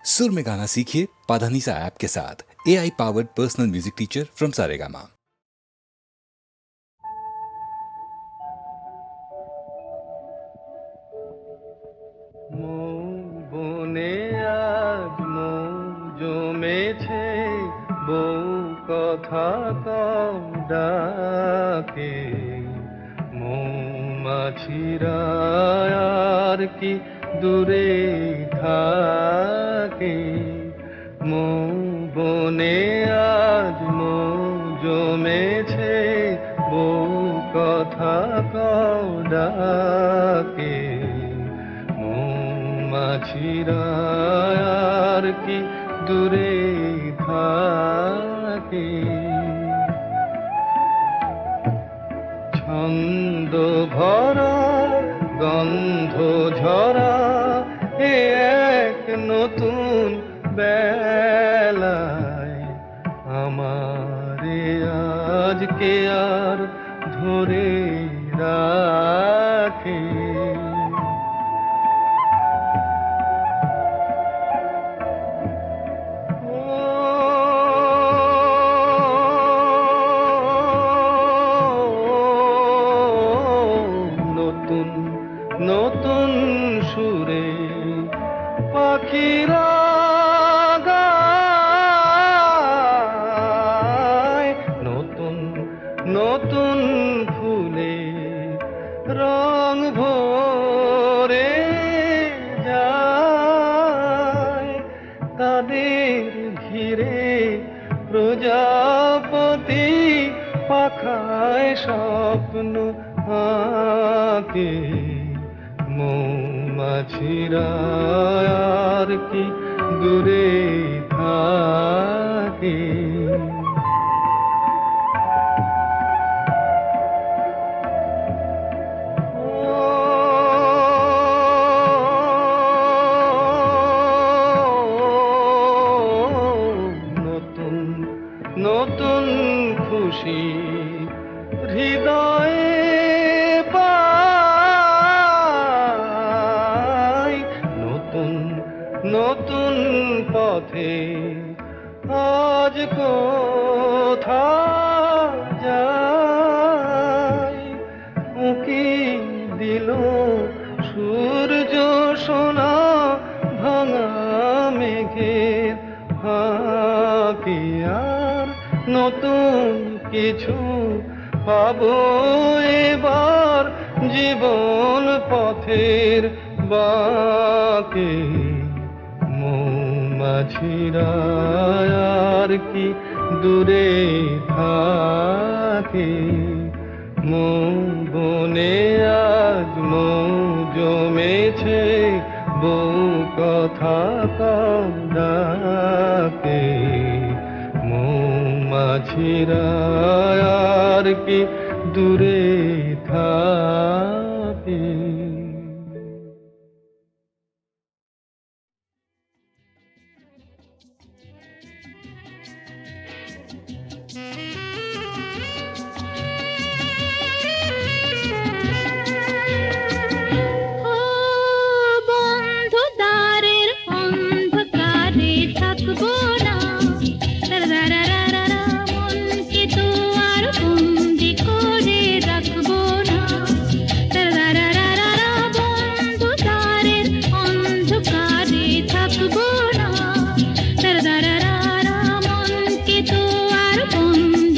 सुर में गाना सीखिए पाधानीसा ऐप के साथ। AI powered personal music teacher from Saregama. বনে আজ মৌ জমেছে, বউ কথা কও ডাকে। মৌমাছিরা আর কি দূরে থাকে। মৌ বনে আজ মৌ জমেছে, বউ কথা কও ডাকে। মাছিরা আর কি দূরে থাকে। ছন্দ ভরা গন্ধ ঝরা এ এক নতুন বেলায়, আমারে আজকে আর ধরে রাখে। নতুন সুরে পাখিরা গায়, নতুন নতুন ফুলে রং ভরে যায়। তাদের ঘিরে প্রজাপতি পাখায় স্বপ্ন আঁকে। মৌমাছিরা আর কি দূরে থাকে। নতুন নতুন খুশি হৃদয়ে নতুন পথে আজ কোথা যাই। উঁকি দিল সূর্য সোনা ভাঙা মেঘের ফাঁকে। আর নতুন কিছু পাবো এবার জীবন পথের বাঁকে। মৌমাছিরা আর কি দূরে থাকে। মৌ বনে আজ মৌ জমেছে, বউ কথা কও ডাকে। মৌমাছিরা আর কি দূরে থাকে। মনকে তো আর বন্দি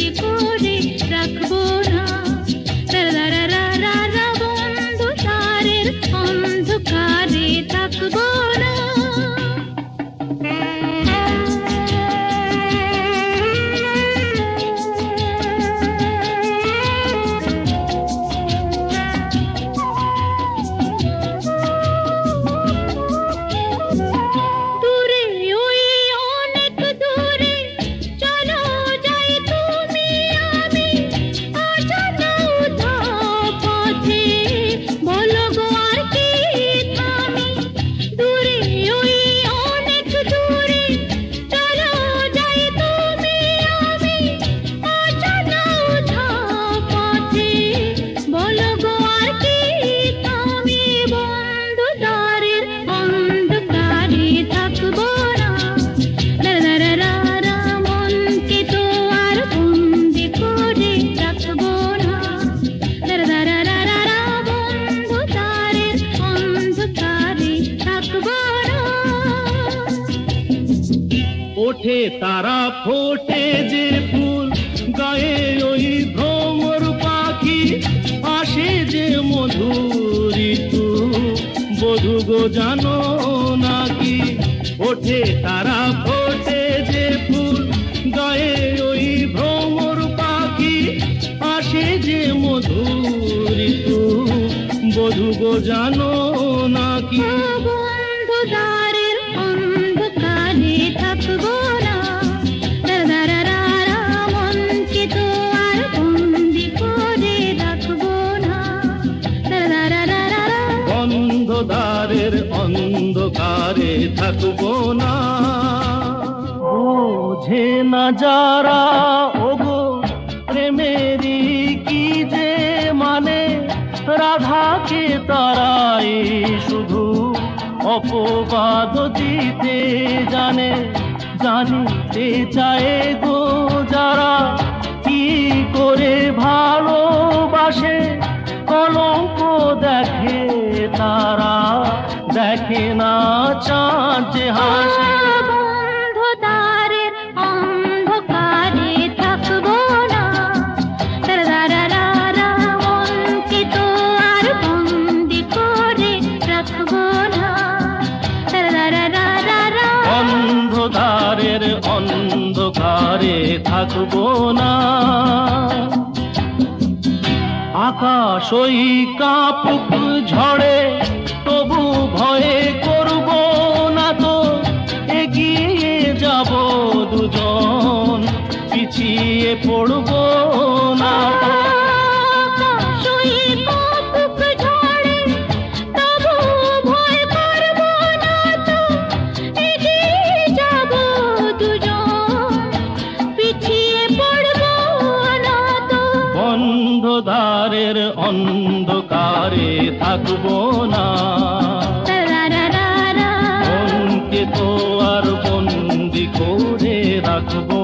ওঠে তারা ফোটে যে ফুল গায়ে ওই ভ্রমর পাখি আসে যে মধুর ঋতু বধূ গো জানো নাকি ওঠে তারা ফোটে যে ফুল গায়ে ওই ভ্রমর পাখি আসে যে মধুর ঋতু বধূ গো জানো নাকি বন্ধু দ্বারের অন্ধকারে থাকবো না দারারারা মনকে তো আর বন্দি করে রাখবো না দারারারা বন্ধ দ্বারের অন্ধকারে থাকবো না বোঝে না যারা ওগো প্রেমেরই কি যে মানে রাধাকে তারাই শুধু অপবাদ দিতে জানে জানিতে চায় গো যারা কি করে ভালোবাসে কলঙ্ক দেখে তারা দেখে না চাঁদ যে হাসে বন্ধু দ্বারের অন্ধকারে থাকবো না দারারারা মনকে তো আর বন্দি করে রাখবো না দারারারা অন্ধকারের অন্ধকারে থাকবো না আকাশ ওই কাপুক ঝড়ে তবু ভয়ে করব না তো এগিয়ে যাব দুজন পিছিয়ে পড়ব না তো বন্ধদ্বারের অন্ধকারে থাকবো না মনকে তো আর বন্দি করে রাখবো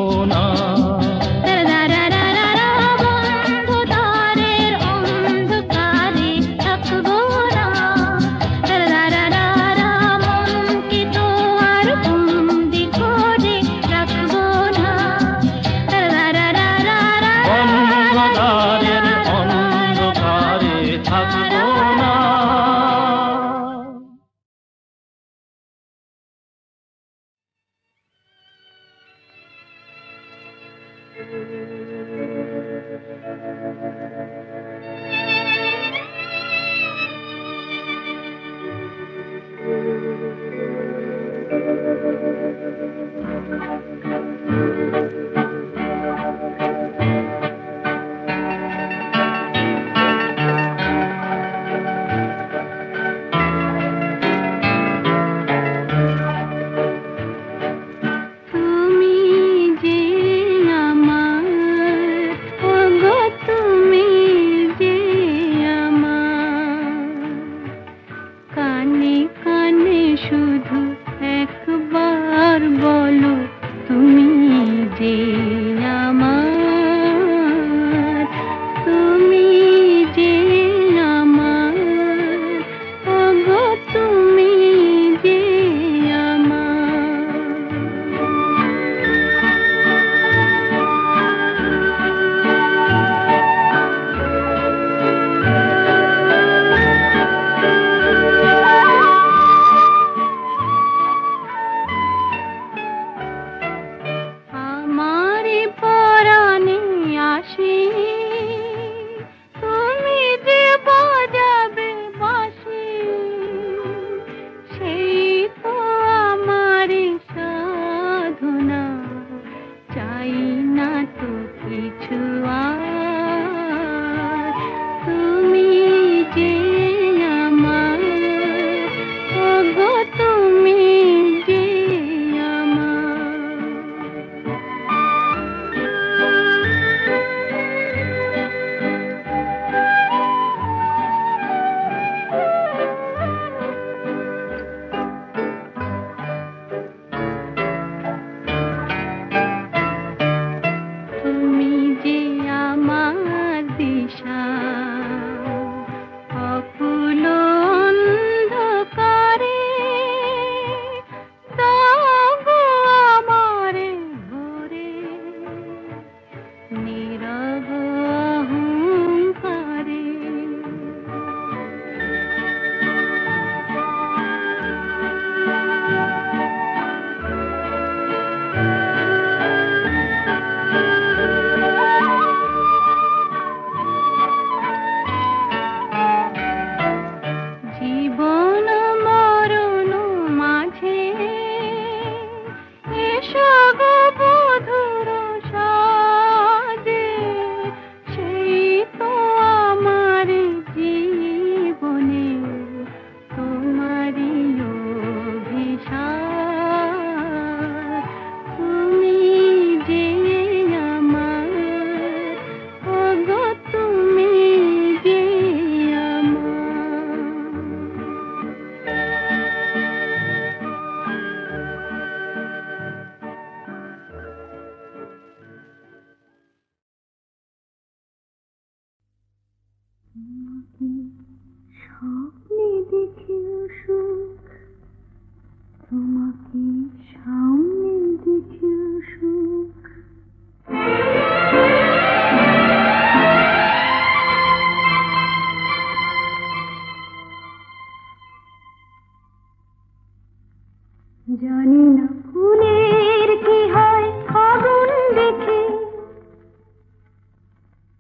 না ফুলের কি হয় আগুন দেখে,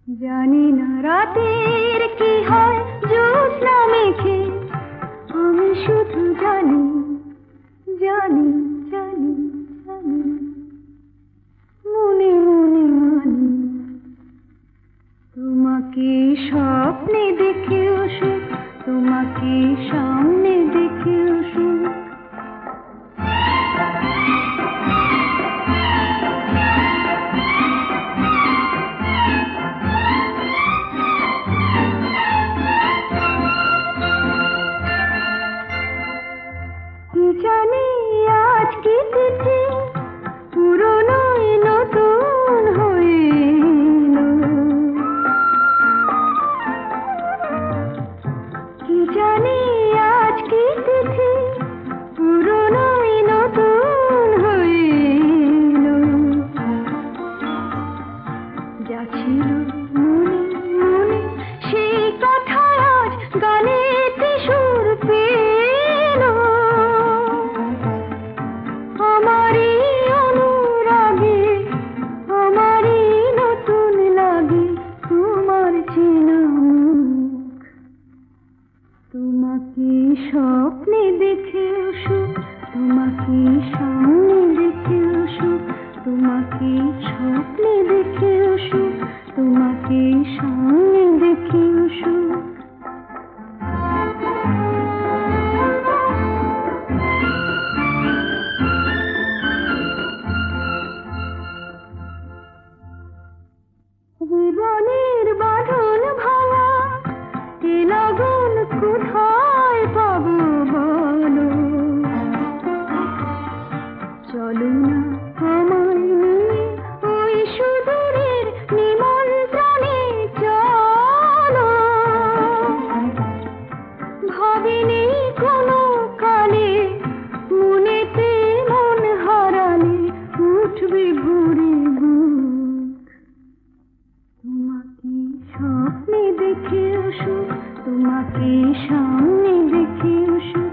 জানি না রাতের কি হয় জ্যোৎস্না মেখে। আমি শুধু জানি জানি জানি জানি, মনে মনে মানি, তোমাকে স্বপ্নে দেখেও সুখ, তোমাকে সামনে দেখেও সুখ। কি জানি আজ কি তিথি, পুরনোই নতুন হয়ে এলো। কি জানি আজ কি তিথি, পুরনোই নতুন হয়ে এলো। যা ছিল মনে মনে সেই কথা আজ গানেতে সুর পেল। আমারই অনুরাগে, আমারই নতুন লাগে তোমার চেনা মুখ। তোমাকে স্বপ্নে দেখেও সুখ, তোমাকে সামনে দেখেও সুখ, তোমাকে স্বপ্নে দেখেও সুখ, তোমাকে সামনে দেখেও সুখ। জীবনের বাঁধন ভাঙা এ লগন কোথায় পাবো বলো। চলো না আমায় নিয়ে ওই সুদূরের নিমন্ত্রণে চলো। ভাবিনি কোনো কালে মনেতে মন হারালে উঠবে ভরে বুক। তোমাকে স্বপ্নে দেখেও সুখ, তোমাকে সামনে দেখেও সুখ।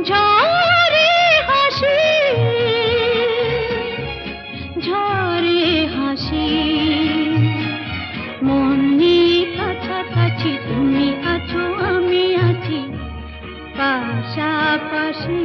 ঝরে হাসি, ঝরে হাসি, মনে কাছাকাছি তুমি আছো আমি আছি পাশাপাশি।